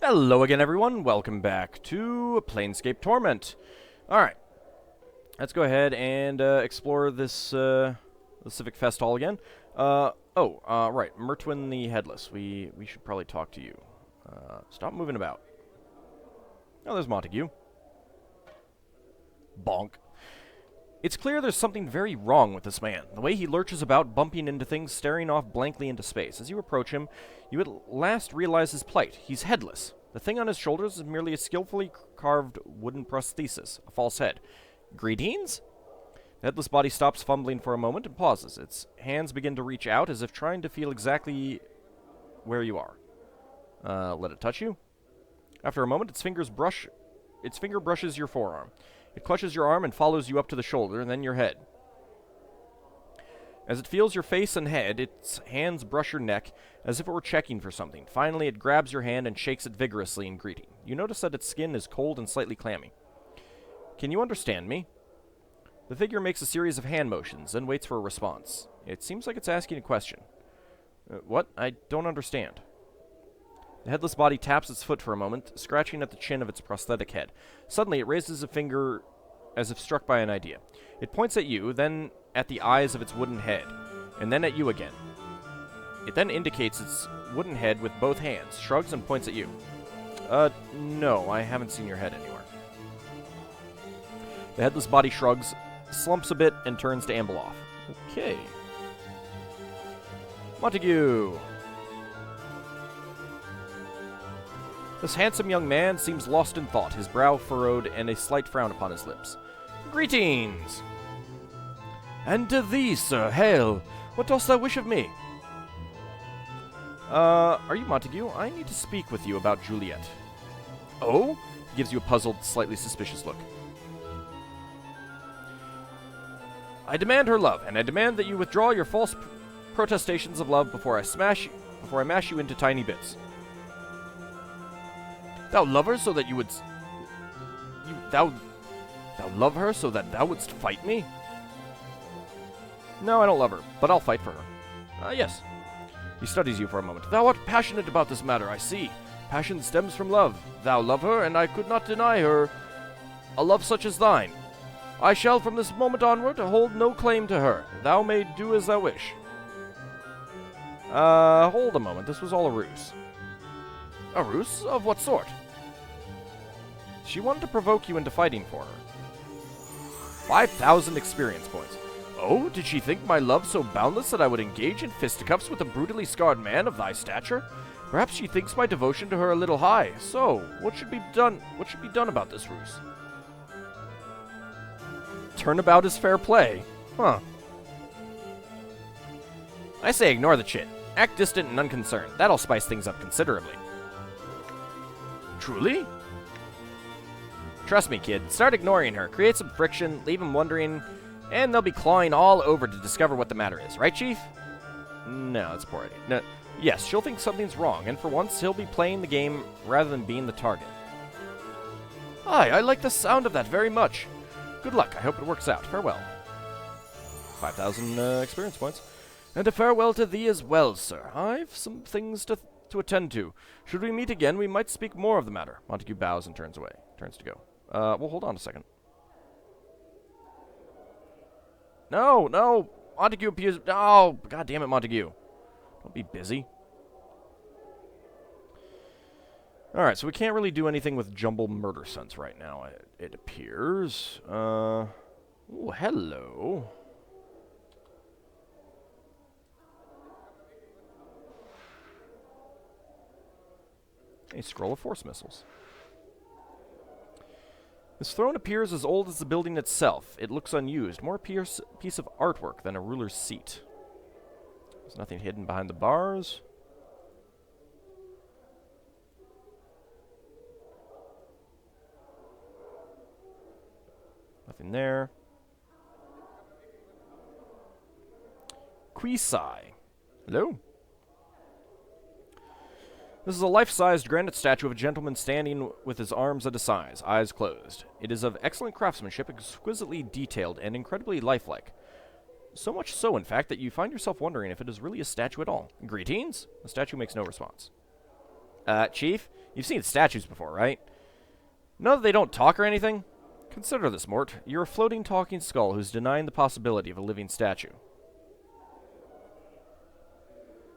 Hello again, everyone. Welcome back to Planescape Torment. Alright, let's go ahead and explore this the Civic Fest Hall again. Right, Mertwin the Headless. We should probably talk to you. Stop moving about. Oh, there's Montigue. Bonk. It's clear there's something very wrong with this man. The way he lurches about, bumping into things, staring off blankly into space. As you approach him, you at last realize his plight. He's headless. The thing on his shoulders is merely a skillfully carved wooden prosthesis, a false head. Greetings? The headless body stops fumbling for a moment and pauses. Its hands begin to reach out as if trying to feel exactly where you are. Let it touch you. After a moment, its finger brushes your forearm. It clutches your arm and follows you up to the shoulder, and then your head. As it feels your face and head, its hands brush your neck, as if it were checking for something. Finally, it grabs your hand and shakes it vigorously in greeting. You notice that its skin is cold and slightly clammy. Can you understand me? The figure makes a series of hand motions, then waits for a response. It seems like it's asking a question. What? I don't understand. The headless body taps its foot for a moment, scratching at the chin of its prosthetic head. Suddenly, it raises a finger as if struck by an idea. It points at you, then at the eyes of its wooden head, and then at you again. It then indicates its wooden head with both hands, shrugs, and points at you. No, I haven't seen your head anywhere. The headless body shrugs, slumps a bit, and turns to amble off. Okay. Montigue! This handsome young man seems lost in thought, his brow furrowed and a slight frown upon his lips. Greetings! And to thee, sir, hail! What dost thou wish of me? Are you Montigue? I need to speak with you about Juliet. Oh? He gives you a puzzled, slightly suspicious look. I demand her love, and I demand that you withdraw your false protestations of love before I mash you into tiny bits. Thou love her so that you would... Thou love her so that thou wouldst fight me? No, I don't love her, but I'll fight for her. Yes. He studies you for a moment. Thou art passionate about this matter, I see. Passion stems from love. Thou love her, and I could not deny her a love such as thine. I shall from this moment onward hold no claim to her. Thou may do as thou wish. Hold a moment. This was all a ruse. A ruse? Of what sort? She wanted to provoke you into fighting for her. 5,000 experience points. Oh, did she think my love so boundless that I would engage in fisticuffs with a brutally scarred man of thy stature? Perhaps she thinks my devotion to her a little high. So, what should be done about this ruse? Turnabout is fair play. Huh. I say ignore the chit. Act distant and unconcerned. That'll spice things up considerably. Truly? Trust me, kid. Start ignoring her. Create some friction, leave him wondering, and they'll be clawing all over to discover what the matter is. Right, Chief? No, that's a poor idea. No, yes, she'll think something's wrong, and for once, he'll be playing the game rather than being the target. Aye, I like the sound of that very much. Good luck. I hope it works out. Farewell. 5,000 experience points. And a farewell to thee as well, sir. I've some things to attend to. Should we meet again, we might speak more of the matter. Montague bows and turns away. Turns to go. Well, hold on a second. No! Montague appears... Oh, God damn it, Montague. Don't be busy. Alright, so we can't really do anything with Jumble Murder Sense right now, it appears. Ooh, hello. A scroll of force missiles. This throne appears as old as the building itself. It looks unused, more a piece of artwork than a ruler's seat. There's nothing hidden behind the bars. Nothing there. Quei. Hello? This is a life-sized granite statue of a gentleman standing with his arms at his sides, eyes closed. It is of excellent craftsmanship, exquisitely detailed, and incredibly lifelike. So much so, in fact, that you find yourself wondering if it is really a statue at all. Greetings? The statue makes no response. Chief, You've seen statues before, right? Know that they don't talk or anything? Consider this, Mort. You're a floating, talking skull who's denying the possibility of a living statue.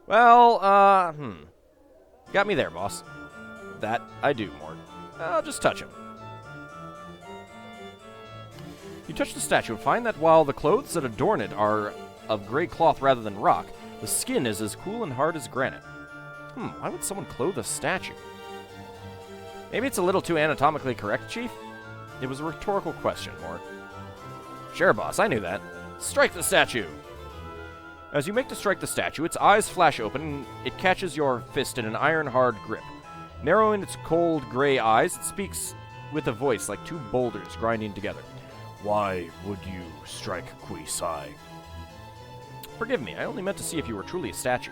Well, got me there, boss. That I do, Mort. I'll just touch him. You touch the statue and find that while the clothes that adorn it are of gray cloth rather than rock, the skin is as cool and hard as granite. Why would someone clothe a statue? Maybe it's a little too anatomically correct, Chief? It was a rhetorical question, Mort. Sure, boss, I knew that. Strike the statue! As you make to strike the statue, its eyes flash open, and it catches your fist in an iron-hard grip. Narrowing its cold, gray eyes, it speaks with a voice like two boulders grinding together. Why would you strike Quei? Forgive me, I only meant to see if you were truly a statue.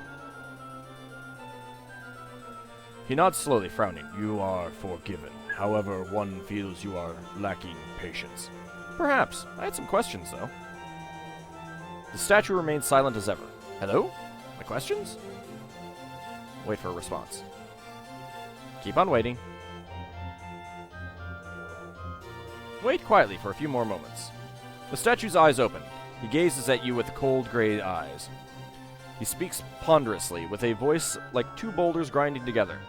He nods slowly, frowning. You are forgiven. However, one feels you are lacking patience. Perhaps. I had some questions, though. The statue remains silent as ever. Hello? My questions? Wait for a response. Keep on waiting. Wait quietly for a few more moments. The statue's eyes open. He gazes at you with cold gray eyes. He speaks ponderously, with a voice like two boulders grinding together.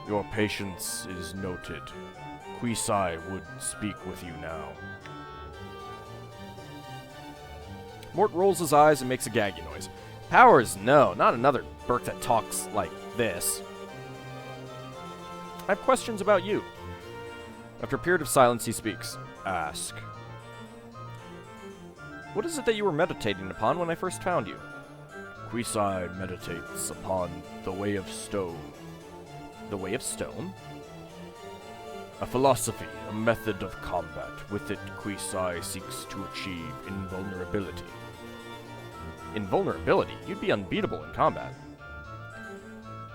Your patience is noted. Quei would speak with you now. Mort rolls his eyes and makes a gaggy noise. Powers, no, not another Burke that talks like this. I have questions about you. After a period of silence, he speaks. Ask. What is it that you were meditating upon when I first found you? Quei meditates upon the way of stone. The way of stone? A philosophy, a method of combat. With it, Quei seeks to achieve invulnerability. Invulnerability? You'd be unbeatable in combat.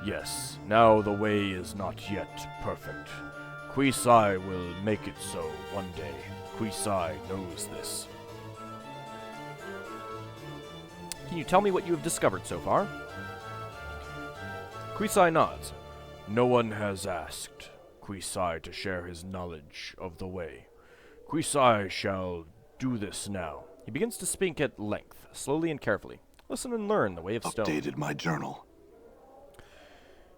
Yes, now the way is not yet perfect. Quei will make it so one day. Quei knows this. Can you tell me what you have discovered so far? Quei nods. No one has asked Quei to share his knowledge of the way. Quei shall do this now. He begins to speak at length, slowly and carefully. Listen and learn the way of stone. Updated my journal.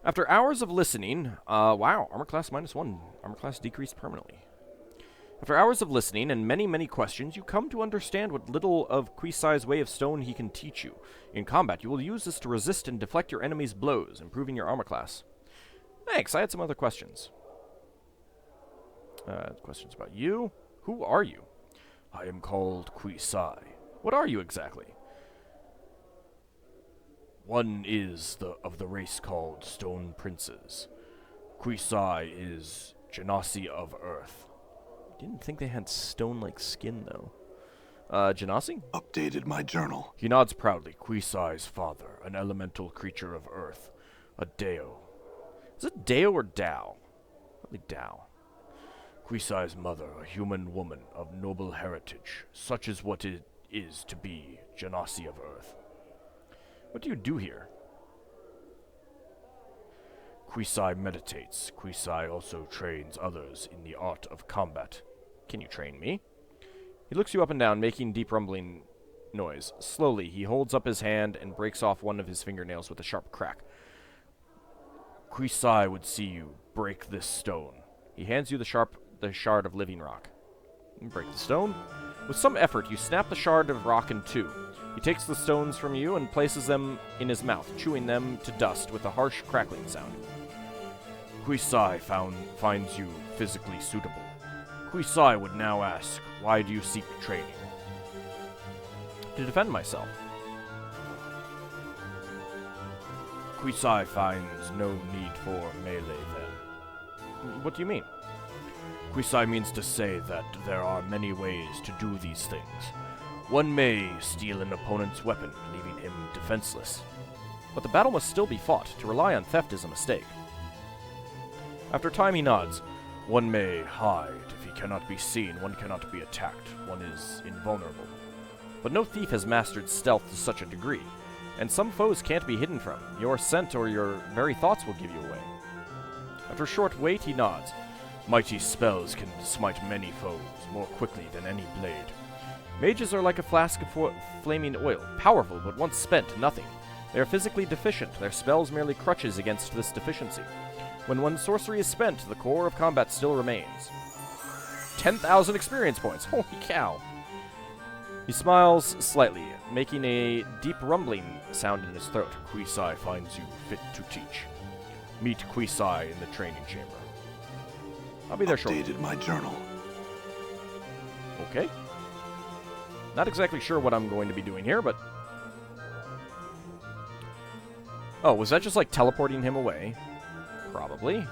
After hours of listening, wow, armor class -1. Armor class decreased permanently. After hours of listening and many, many questions, you come to understand what little of Quei's way of stone he can teach you. In combat, you will use this to resist and deflect your enemy's blows, improving your armor class. Thanks, I had some other questions. Questions about you. Who are you? I am called Quei. What are you exactly? One is of the race called Stone Princes. Quei is Genasi of Earth. Didn't think they had stone-like skin, though. Genasi? Updated my journal. He nods proudly. Quei's father, an elemental creature of Earth. A Deo. Is it Deo or Dao? Probably Dao. Quei's mother, a human woman of noble heritage. Such is what it is to be Genasi of Earth. What do you do here? Quei meditates. Quei also trains others in the art of combat. Can you train me? He looks you up and down, making deep rumbling noise. Slowly, he holds up his hand and breaks off one of his fingernails with a sharp crack. Quei would see you break this stone. He hands you the shard of living rock. You break the stone. With some effort, you snap the shard of rock in two. He takes the stones from you and places them in his mouth, chewing them to dust with a harsh crackling sound. Quei finds you physically suitable. Quei would now ask, why do you seek training? To defend myself. Quei finds no need for melee then. What do you mean? Quei means to say that there are many ways to do these things. One may steal an opponent's weapon, leaving him defenseless. But the battle must still be fought. To rely on theft is a mistake. After a time he nods. One may hide. If he cannot be seen, one cannot be attacked. One is invulnerable. But no thief has mastered stealth to such a degree. And some foes can't be hidden from. Your scent or your very thoughts will give you away. After a short wait, he nods. Mighty spells can smite many foes more quickly than any blade. Mages are like a flask of flaming oil, powerful, but once spent, nothing. They are physically deficient, their spells merely crutches against this deficiency. When one sorcery is spent, the core of combat still remains. 10,000 experience points, holy cow! He smiles slightly, making a deep rumbling sound in his throat. Quei finds you fit to teach. Meet Quei in the training chamber. I'll be there shortly. Updated my journal. Okay. Not exactly sure what I'm going to be doing here, but... Oh, was that just like teleporting him away? Probably.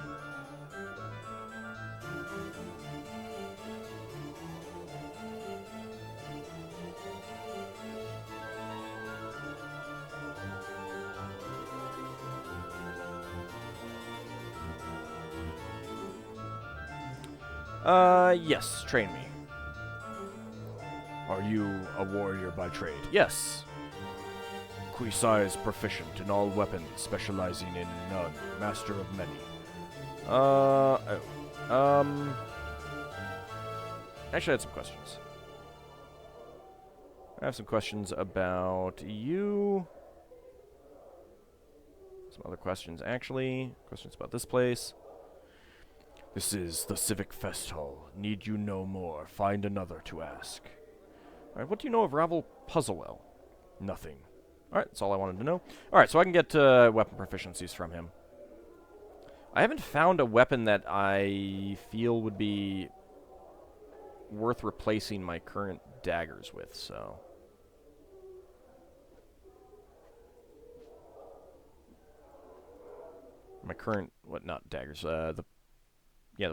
Yes, train me. Are you a warrior by trade? Yes. Quei is proficient in all weapons, specializing in none, master of many. Actually, I had some questions. I have some questions about you. Some other questions, actually. Questions about this place. This is the Civic Fest Hall. Need you know more? Find another to ask. Alright, what do you know of Ravel Puzzlewell? Nothing. Alright, that's all I wanted to know. Alright, so I can get weapon proficiencies from him. I haven't found a weapon that I feel would be worth replacing my current daggers with, so... My current... What, not daggers, the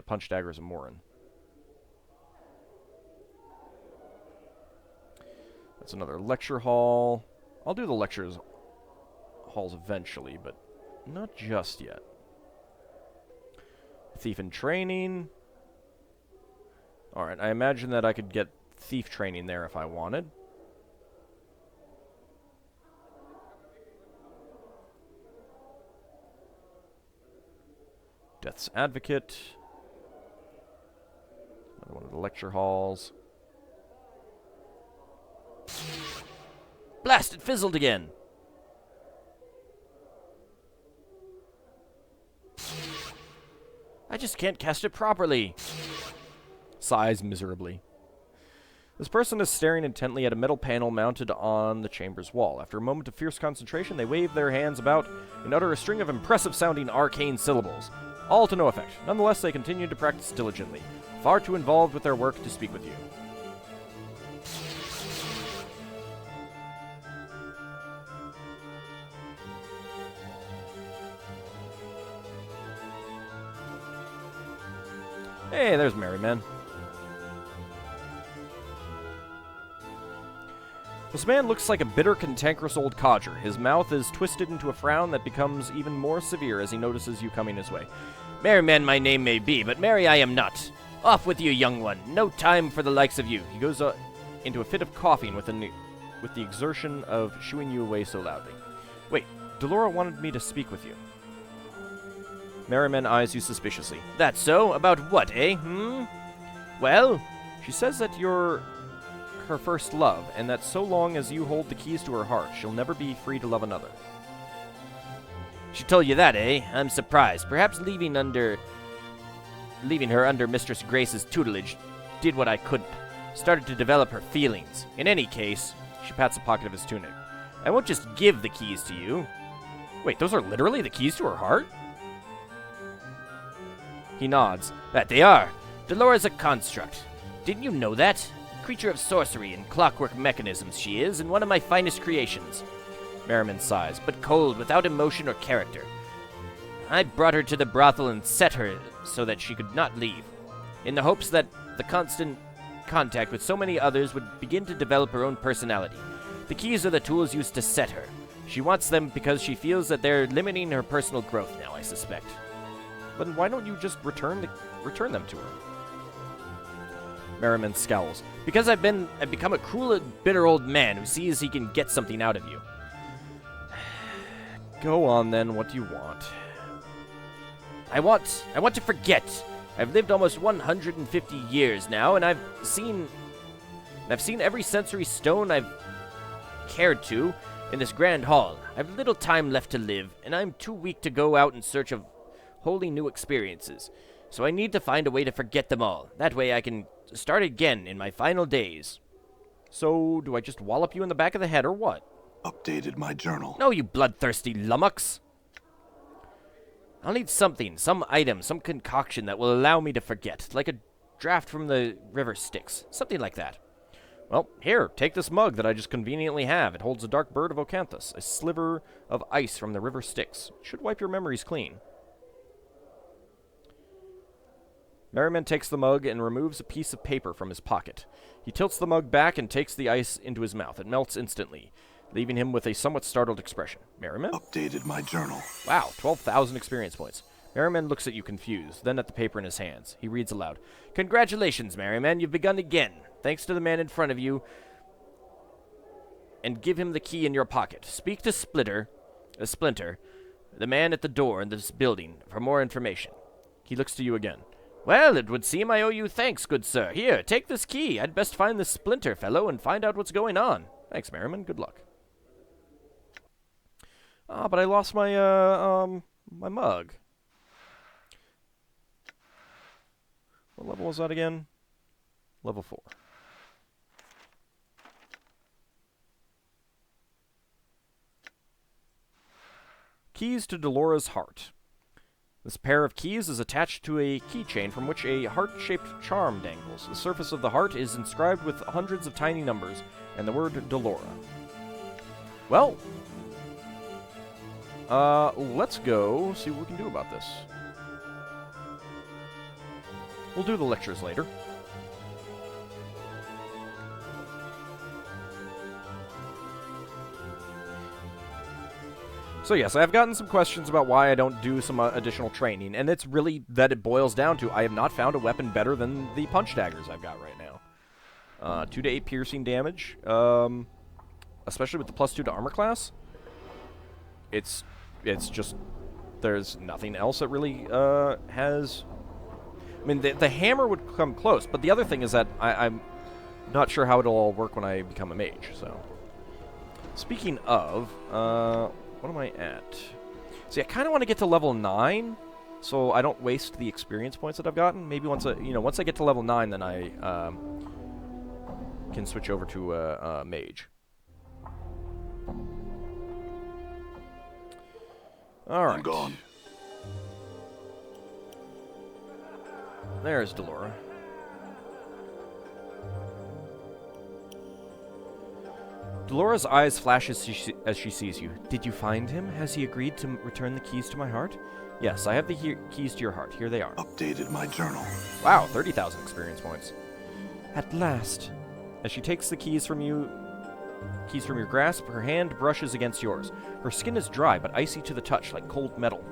punch daggers of Morin. That's another lecture hall. I'll do the lectures halls eventually, but not just yet. Thief in training. Alright, I imagine that I could get thief training there if I wanted. Death's Advocate. Another one of the lecture halls. Blast! It fizzled again! I just can't cast it properly! Sighs miserably. This person is staring intently at a metal panel mounted on the chamber's wall. After a moment of fierce concentration, they wave their hands about and utter a string of impressive-sounding arcane syllables. All to no effect. Nonetheless, they continue to practice diligently, far too involved with their work to speak with you. Hey, there's Merryman. This man looks like a bitter, cantankerous old codger. His mouth is twisted into a frown that becomes even more severe as he notices you coming his way. Merryman my name may be, but merry I am not. Off with you, young one. No time for the likes of you. He goes into a fit of coughing with the exertion of shooing you away so loudly. Wait, Delora wanted me to speak with you. Merriman eyes you suspiciously. That's so? About what, eh? Well, she says that you're her first love, and that so long as you hold the keys to her heart, she'll never be free to love another. She told you that, eh? I'm surprised. Perhaps leaving her under Mistress Grace's tutelage did what I couldn't. Started to develop her feelings. In any case, she pats the pocket of his tunic. I won't just give the keys to you. Wait, those are literally the keys to her heart? He nods. That they are. Delora's a construct. Didn't you know that? A creature of sorcery and clockwork mechanisms she is, and one of my finest creations. Merriman sighs, but cold, without emotion or character. I brought her to the brothel and set her so that she could not leave, in the hopes that the constant contact with so many others would begin to develop her own personality. The keys are the tools used to set her. She wants them because she feels that they're limiting her personal growth now, I suspect. Then why don't you just return them to her? Merriman scowls. Because I've become a cruel and bitter old man who sees he can get something out of you. Go on then, what do you want? I want to forget. I've lived almost 150 years now, and I've seen every sensory stone I've cared to in this grand hall. I've little time left to live, and I'm too weak to go out in search of wholly new experiences. So I need to find a way to forget them all. That way I can start again in my final days. So, do I just wallop you in the back of the head, or what? Updated my journal. No, you bloodthirsty lummox. I'll need something, some item, some concoction that will allow me to forget, like a draft from the river Styx. Something like that. Well, here, take this mug that I just conveniently have. It holds a dark bird of Ocanthus, a sliver of ice from the river Styx. Should wipe your memories clean. Merriman takes the mug and removes a piece of paper from his pocket. He tilts the mug back and takes the ice into his mouth. It melts instantly, leaving him with a somewhat startled expression. Merriman? Updated my journal. Wow, 12,000 experience points. Merriman looks at you confused, then at the paper in his hands. He reads aloud. Congratulations, Merriman, you've begun again. Thanks to the man in front of you, and give him the key in your pocket. Speak to Splinter, the man at the door in this building, for more information. He looks to you again. Well, it would seem I owe you thanks, good sir. Here, take this key. I'd best find this Splinter fellow and find out what's going on. Thanks, Merriman. Good luck. Ah, but I lost my, my mug. What level was that again? Level 4. Keys to Delora's heart. This pair of keys is attached to a keychain from which a heart-shaped charm dangles. The surface of the heart is inscribed with hundreds of tiny numbers and the word Delora. Well, let's go see what we can do about this. We'll do the lectures later. So yes, I've gotten some questions about why I don't do some additional training, and it's really that it boils down to I have not found a weapon better than the punch daggers I've got right now. 2 to 8 piercing damage, especially with the +2 to armor class. It's just, there's nothing else that really has... I mean, the hammer would come close, but the other thing is that I'm not sure how it'll all work when I become a mage, so... Speaking of, what am I at? See, I kind of want to get to level 9, so I don't waste the experience points that I've gotten. Maybe once I get to level 9, then I can switch over to mage. All right. I'm gone. There's Delora. Delora's eyes flash as she sees you. Did you find him? Has he agreed to return the keys to my heart? Yes, I have the keys to your heart. Here they are. Updated my journal. Wow, 30,000 experience points. At last. As she takes the keys from your grasp, her hand brushes against yours. Her skin is dry, but icy to the touch, like cold metal.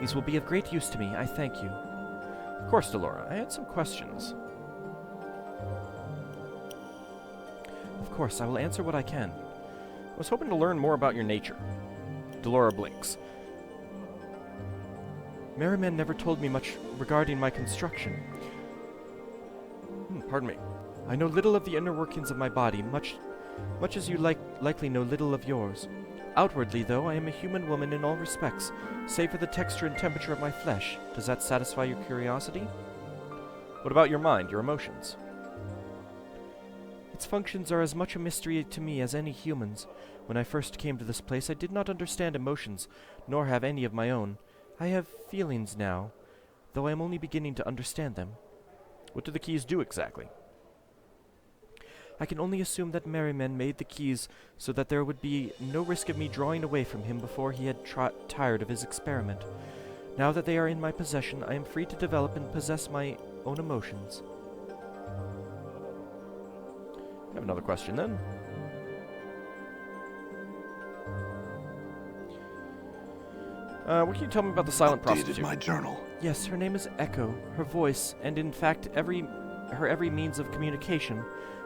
These will be of great use to me. I thank you. Of course, Delora. I had some questions. Of course, I will answer what I can. I was hoping to learn more about your nature. Delora blinks. Merriman never told me much regarding my construction. Pardon me. I know little of the inner workings of my body, much as you likely know little of yours. Outwardly, though, I am a human woman in all respects, save for the texture and temperature of my flesh. Does that satisfy your curiosity? What about your mind, your emotions? Its functions are as much a mystery to me as any human's. When I first came to this place, I did not understand emotions, nor have any of my own. I have feelings now, though I am only beginning to understand them. What do the keys do exactly? I can only assume that Merriman made the keys so that there would be no risk of me drawing away from him before he had tired of his experiment. Now that they are in my possession, I am free to develop and possess my own emotions. I have another question then. What can you tell me about the silent prostitute? Updated my journal. Yes, her name is Ekko. Her voice, and in fact her every means of communication,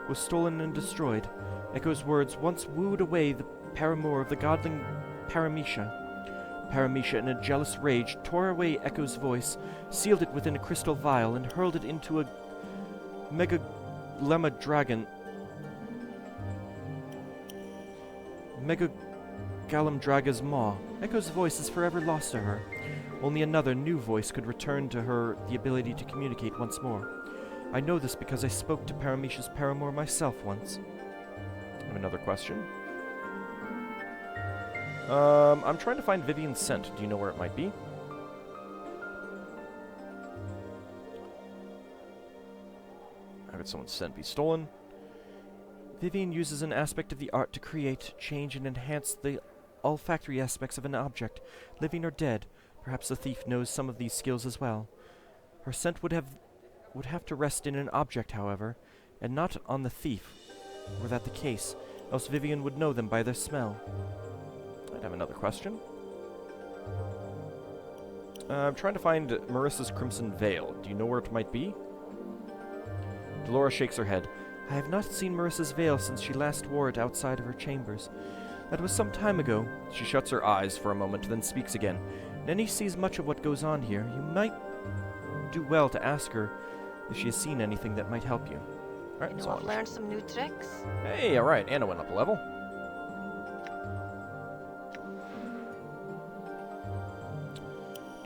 was stolen and destroyed. Ekko's words once wooed away the paramour of the godling Paramecia. Paramisha, in a jealous rage, tore away Ekko's voice, sealed it within a crystal vial, and hurled it into a Megagalum Draga's maw. Ekko's voice is forever lost to her. Only another new voice could return to her the ability to communicate once more. I know this because I spoke to Paramisha's paramour myself once. I have another question. I'm trying to find Vivian's scent. Do you know where it might be? How could someone's scent be stolen? Vivian uses an aspect of the art to create, change, and enhance the olfactory aspects of an object, living or dead. Perhaps the thief knows some of these skills as well. Her scent would have to rest in an object, however, and not on the thief. Were that the case, else Vivian would know them by their smell. I'd have another question. I'm trying to find Marissa's Crimson Veil. Do you know where it might be? Delora shakes her head. I have not seen Marissa's veil since she last wore it outside of her chambers. That was some time ago. She shuts her eyes for a moment, then speaks again. Nenny sees much of what goes on here. You might do well to ask her if she has seen anything that might help you. Alright, I've learned some new tricks. Hey, alright, Anna went up a level.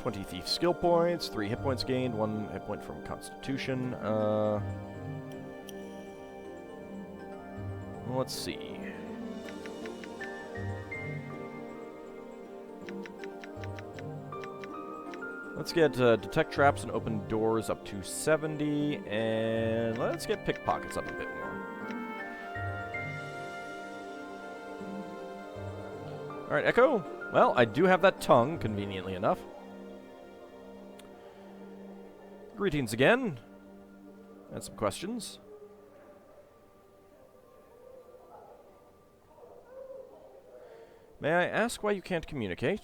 $20 thief skill points, 3 hit points gained, 1 hit point from Constitution. Let's see. Let's get detect traps and open doors up to 70, and let's get pickpockets up a bit more. Alright, Ekko. Well, I do have that tongue, conveniently enough. Greetings again. And some questions. May I ask why you can't communicate?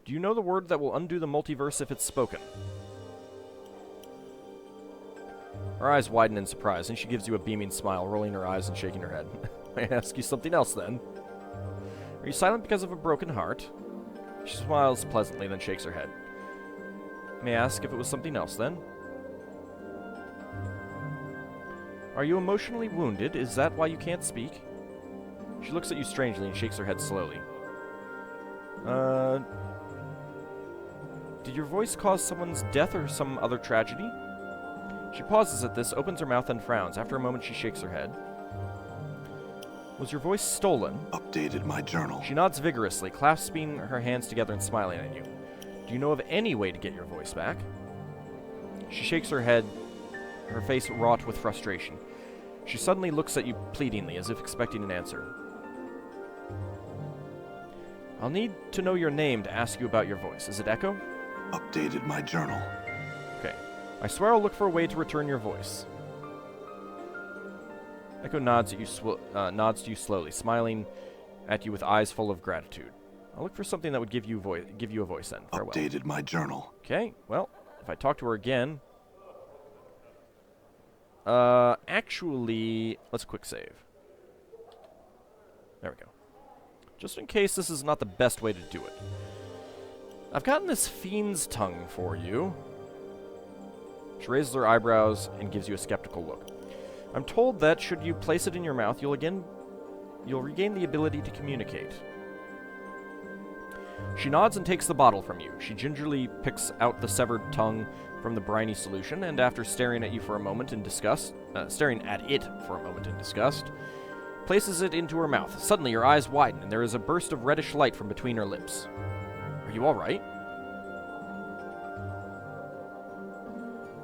Do you know the word that will undo the multiverse if it's spoken? Her eyes widen in surprise, and she gives you a beaming smile, rolling her eyes and shaking her head. May I ask you something else, then? Are you silent because of a broken heart? She smiles pleasantly, then shakes her head. May I ask if it was something else, then? Are you emotionally wounded? Is that why you can't speak? She looks at you strangely and shakes her head slowly. Did your voice cause someone's death or some other tragedy? She pauses at this, opens her mouth, and frowns. After a moment, she shakes her head. Was your voice stolen? Updated my journal. She nods vigorously, clasping her hands together and smiling at you. Do you know of any way to get your voice back? She shakes her head, her face wrought with frustration. She suddenly looks at you pleadingly, as if expecting an answer. I'll need to know your name to ask you about your voice. Is it Ekko? Updated my journal. Okay. I swear I'll look for a way to return your voice. Ekko nods to you slowly, smiling at you with eyes full of gratitude. I'll look for something that would give you a voice then. Farewell. Updated my journal. Okay, well, if I talk to her again... actually, let's quick save. There we go. Just in case this is not the best way to do it. I've gotten this fiend's tongue for you. She raises her eyebrows and gives you a skeptical look. I'm told that should you place it in your mouth, you'll regain the ability to communicate. She nods and takes the bottle from you. She gingerly picks out the severed tongue from the briny solution, and after staring at it for a moment in disgust, places it into her mouth. Suddenly, her eyes widen, and there is a burst of reddish light from between her lips. Are you all right?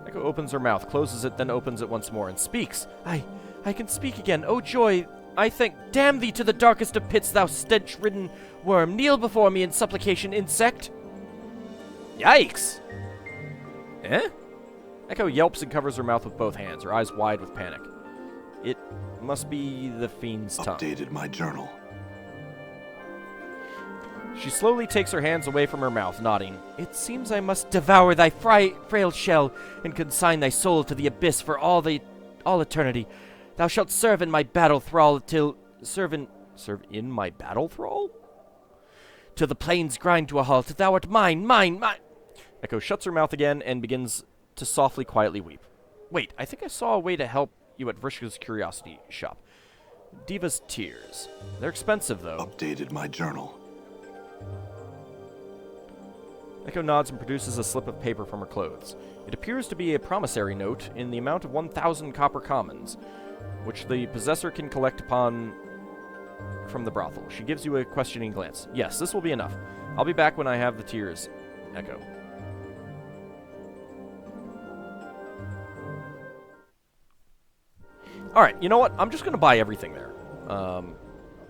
Ekko opens her mouth, closes it, then opens it once more, and speaks. I can speak again. Oh joy! I thank. Damn thee to the darkest of pits, thou stench-ridden worm! Kneel before me in supplication, insect! Yikes! Eh? Ekko yelps and covers her mouth with both hands, her eyes wide with panic. It must be the fiend's tongue. Updated my journal. She slowly takes her hands away from her mouth, nodding. It seems I must devour thy frail shell and consign thy soul to the abyss for all eternity. Thou shalt serve in my battle thrall till serve in my battle thrall? Till the plains grind to a halt, thou art mine, mine, mine! Ekko shuts her mouth again and begins to softly, quietly weep. Wait, I think I saw a way to help you at Vrishka's curiosity shop. Diva's tears. They're expensive, though. Updated my journal. Ekko nods and produces a slip of paper from her clothes. It appears to be a promissory note in the amount of 1,000 copper commons, which the possessor can collect upon from the brothel. She gives you a questioning glance. Yes, this will be enough. I'll be back when I have the tears, Ekko. Alright, you know what? I'm just going to buy everything there.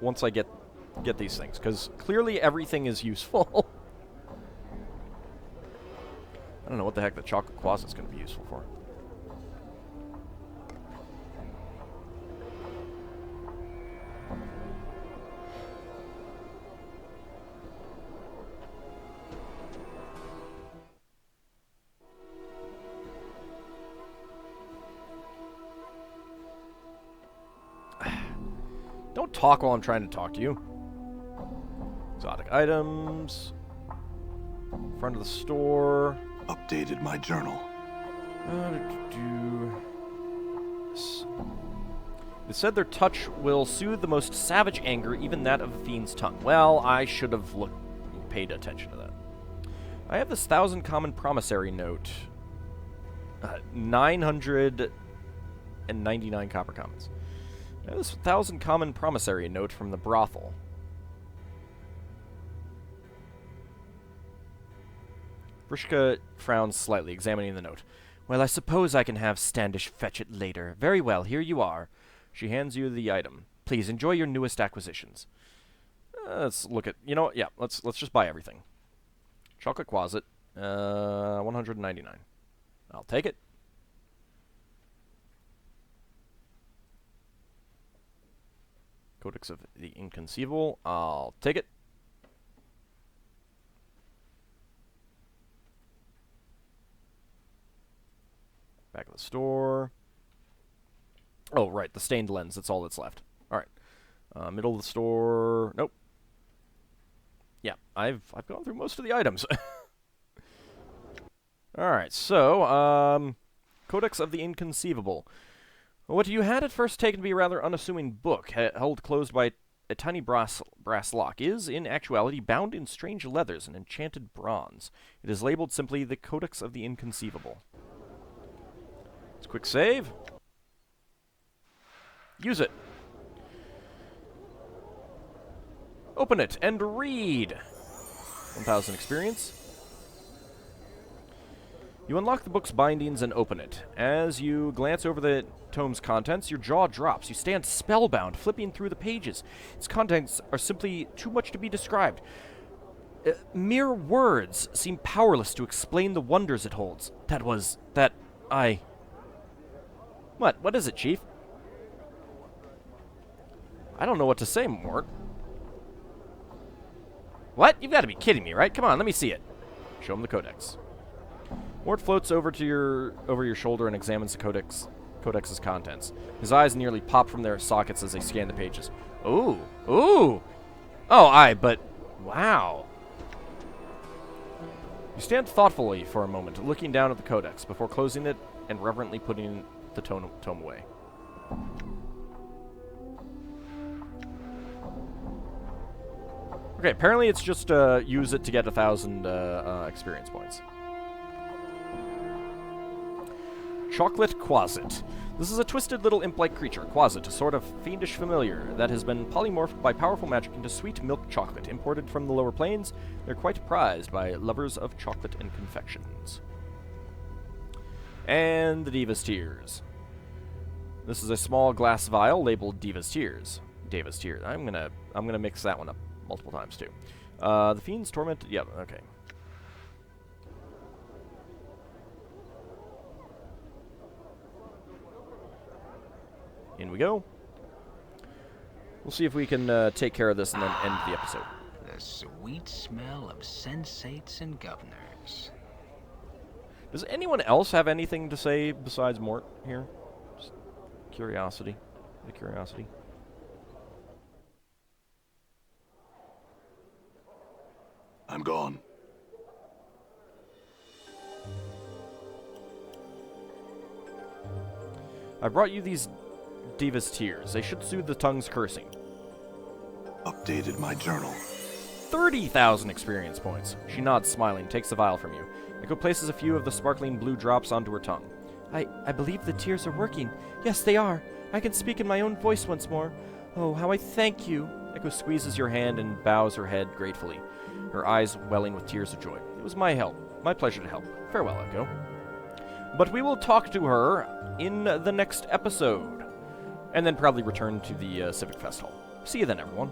Once I get these things, because clearly everything is useful. I don't know what the heck the chocolate quasit is going to be useful for. Don't talk while I'm trying to talk to you. Exotic items. Front of the store. Updated my journal. It said their touch will soothe the most savage anger, even that of a fiend's tongue. Well, I should have paid attention to that. I have this 1,000 common promissory note. 999 copper commons. I have this 1,000 common promissory note from the brothel. Vrishka frowns slightly, examining the note. Well, I suppose I can have Standish fetch it later. Very well, here you are. She hands you the item. Please enjoy your newest acquisitions. Let's look at... You know what? Yeah, let's just buy everything. Chocolate quasit. 199. I'll take it. Codex of the Inconceivable. I'll take it. Back of the store. Oh, right, the stained lens. That's all that's left. All right. Middle of the store. Nope. Yeah, I've gone through most of the items. All right, so Codex of the Inconceivable. What you had at first taken to be a rather unassuming book, held closed by a tiny brass lock, is, in actuality, bound in strange leathers and enchanted bronze. It is labeled simply the Codex of the Inconceivable. Let's quick save. Use it. Open it and read. 1,000 experience. You unlock the book's bindings and open it. As you glance over the tome's contents, your jaw drops. You stand spellbound, flipping through the pages. Its contents are simply too much to be described. Mere words seem powerless to explain the wonders it holds. What is it, Chief? I don't know what to say, Mort. What? You've got to be kidding me, right? Come on, let me see it. Show him the codex. Mort floats over your shoulder and examines the codex's contents. His eyes nearly pop from their sockets as they scan the pages. Ooh. Ooh! Oh, but... Wow. You stand thoughtfully for a moment, looking down at the codex, before closing it and reverently putting the tome away. Okay, apparently it's just use it to get 1,000 experience points. Chocolate Quasit. This is a twisted little imp-like creature, Quasit, a sort of fiendish familiar that has been polymorphed by powerful magic into sweet milk chocolate. Imported from the lower plains, they're quite prized by lovers of chocolate and confections. And the Diva's Tears. This is a small glass vial labeled Diva's Tears. Diva's Tears. I'm gonna mix that one up multiple times too. The Fiend's Torment. Yeah, okay. In we go. We'll see if we can take care of this and then end the episode. The sweet smell of sensates and governors. Does anyone else have anything to say besides Mort here? Just curiosity. The curiosity. I'm gone. I brought you these diva's tears. They should soothe the tongue's cursing. Updated my journal. 30,000 experience points. She nods, smiling, takes the vial from you. Ekko places a few of the sparkling blue drops onto her tongue. I believe the tears are working. Yes, they are. I can speak in my own voice once more. Oh, how I thank you. Ekko squeezes your hand and bows her head gratefully, her eyes welling with tears of joy. It was my pleasure to help. Farewell, Ekko. But we will talk to her in the next episode, and then probably return to the Civic Fest Hall. See you then, everyone.